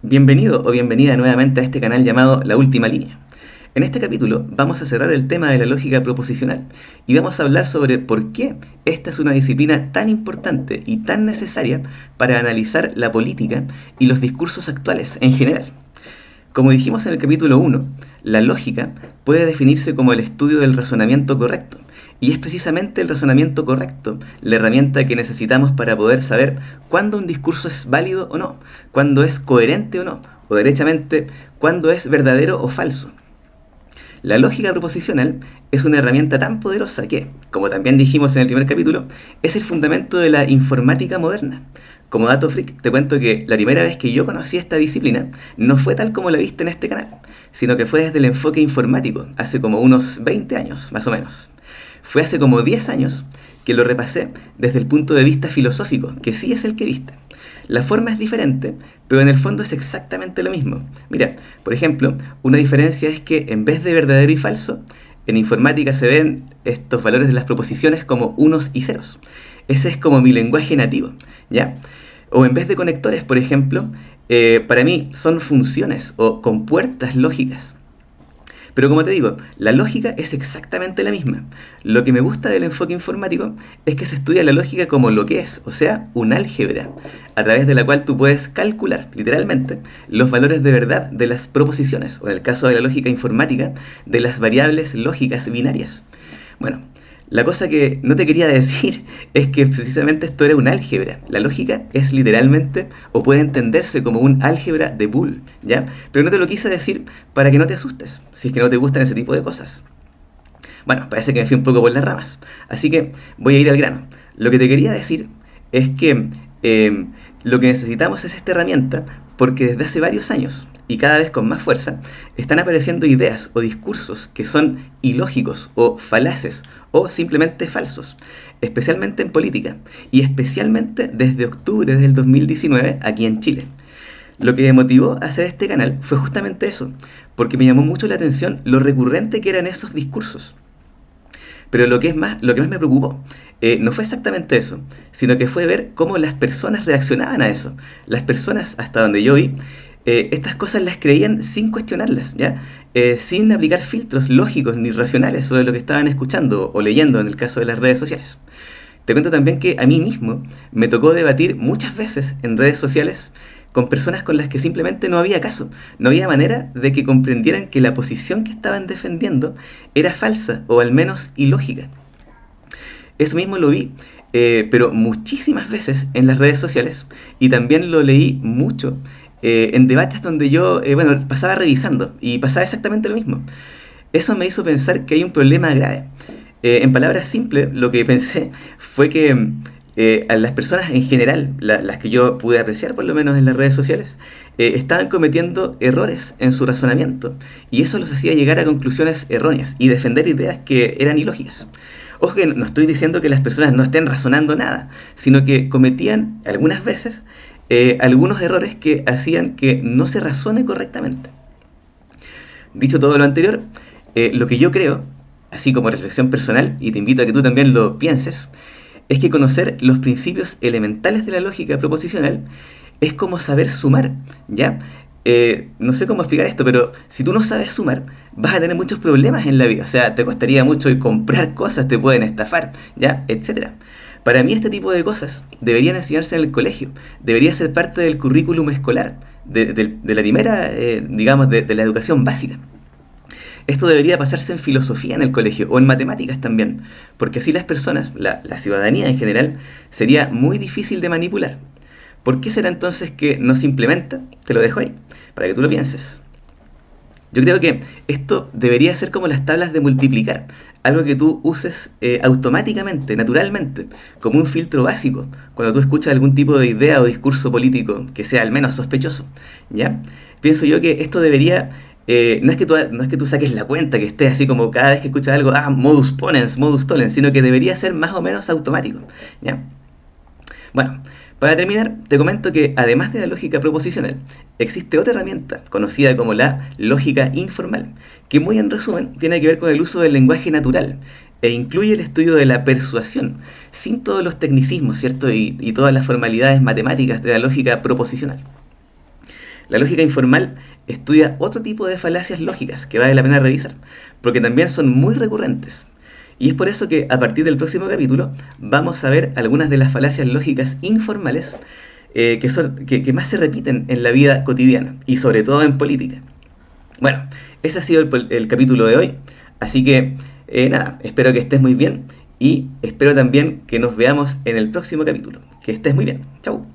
Bienvenido o bienvenida nuevamente a este canal llamado La Última Línea. En este capítulo vamos a cerrar el tema de la lógica proposicional y vamos a hablar sobre por qué esta es una disciplina tan importante y tan necesaria para analizar la política y los discursos actuales en general. Como dijimos en el capítulo 1, la lógica puede definirse como el estudio del razonamiento correcto, y es precisamente el razonamiento correcto la herramienta que necesitamos para poder saber cuándo un discurso es válido o no, cuándo es coherente o no, o derechamente, cuándo es verdadero o falso. La lógica proposicional es una herramienta tan poderosa que, como también dijimos en el primer capítulo, es el fundamento de la informática moderna. Como dato freak, te cuento que la primera vez que yo conocí esta disciplina no fue tal como la viste en este canal, sino que fue desde el enfoque informático, hace como unos 20 años, más o menos. Fue hace como 10 años que lo repasé desde el punto de vista filosófico, que sí es el que viste. La forma es diferente, pero en el fondo es exactamente lo mismo. Mira, por ejemplo, una diferencia es que en vez de verdadero y falso, en informática se ven estos valores de las proposiciones como unos y ceros. Ese es como mi lenguaje nativo, ¿ya? O en vez de conectores, por ejemplo, para mí son funciones o compuertas lógicas. Pero como te digo, la lógica es exactamente la misma. Lo que me gusta del enfoque informático es que se estudia la lógica como lo que es, o sea, un álgebra, a través de la cual tú puedes calcular, literalmente, los valores de verdad de las proposiciones, o en el caso de la lógica informática, de las variables lógicas binarias. Bueno, la cosa que no te quería decir es que precisamente esto era un álgebra. La lógica es literalmente, o puede entenderse como un álgebra de Boole, ¿ya? Pero no te lo quise decir para que no te asustes, si es que no te gustan ese tipo de cosas. Bueno, parece que me fui un poco por las ramas, así que voy a ir al grano. Lo que te quería decir es que eh, lo que necesitamos es esta herramienta porque desde hace varios años, y cada vez con más fuerza, están apareciendo ideas o discursos que son ilógicos o falaces o simplemente falsos, especialmente en política, y especialmente desde octubre del 2019 aquí en Chile. Lo que me motivó a hacer este canal fue justamente eso, porque me llamó mucho la atención lo recurrente que eran esos discursos. Pero lo que más me preocupó no fue exactamente eso, sino que fue ver cómo las personas reaccionaban a eso. Las personas, hasta donde yo vi, estas cosas las creían sin cuestionarlas, ¿ya? Sin aplicar filtros lógicos ni racionales sobre lo que estaban escuchando o leyendo en el caso de las redes sociales. Te cuento también que a mí mismo me tocó debatir muchas veces en redes sociales con personas con las que simplemente no había caso, no había manera de que comprendieran que la posición que estaban defendiendo era falsa o al menos ilógica. Eso mismo lo vi, pero muchísimas veces en las redes sociales y también lo leí mucho en debates donde yo, bueno, pasaba revisando y pasaba exactamente lo mismo. Eso me hizo pensar que hay un problema grave. En palabras simples, lo que pensé fue que a las personas en general, las que yo pude apreciar por lo menos en las redes sociales, estaban cometiendo errores en su razonamiento y eso los hacía llegar a conclusiones erróneas y defender ideas que eran ilógicas. Ojo que no estoy diciendo que las personas no estén razonando nada, sino que cometían algunas veces algunos errores que hacían que no se razone correctamente. Dicho todo lo anterior, lo que yo creo, así como reflexión personal, y te invito a que tú también lo pienses, es que conocer los principios elementales de la lógica proposicional es como saber sumar, ¿ya? No sé cómo explicar esto, pero si tú no sabes sumar, vas a tener muchos problemas en la vida. O sea, te costaría mucho comprar cosas, te pueden estafar, ¿ya? Etcétera. Para mí este tipo de cosas deberían enseñarse en el colegio, debería ser parte del currículum escolar, de la primera, digamos, de la educación básica. Esto debería pasarse en filosofía en el colegio o en matemáticas también, porque así las personas, la ciudadanía en general, sería muy difícil de manipular. ¿Por qué será entonces que no se implementa? Te lo dejo ahí, para que tú lo pienses. Yo creo que esto debería ser como las tablas de multiplicar, algo que tú uses automáticamente, naturalmente, como un filtro básico, cuando tú escuchas algún tipo de idea o discurso político que sea al menos sospechoso, ¿ya? Pienso yo que esto debería, no es que tú saques la cuenta, que esté así como cada vez que escuchas algo, modus ponens, modus tollens, sino que debería ser más o menos automático, ¿ya? Bueno, para terminar, te comento que además de la lógica proposicional, existe otra herramienta conocida como la lógica informal, que muy en resumen tiene que ver con el uso del lenguaje natural e incluye el estudio de la persuasión, sin todos los tecnicismos, ¿cierto? Y todas las formalidades matemáticas de la lógica proposicional. La lógica informal estudia otro tipo de falacias lógicas que vale la pena revisar, porque también son muy recurrentes. Y es por eso que a partir del próximo capítulo vamos a ver algunas de las falacias lógicas informales que más se repiten en la vida cotidiana y sobre todo en política. Bueno, ese ha sido el capítulo de hoy, así que nada, espero que estés muy bien y espero también que nos veamos en el próximo capítulo. Que estés muy bien. Chau.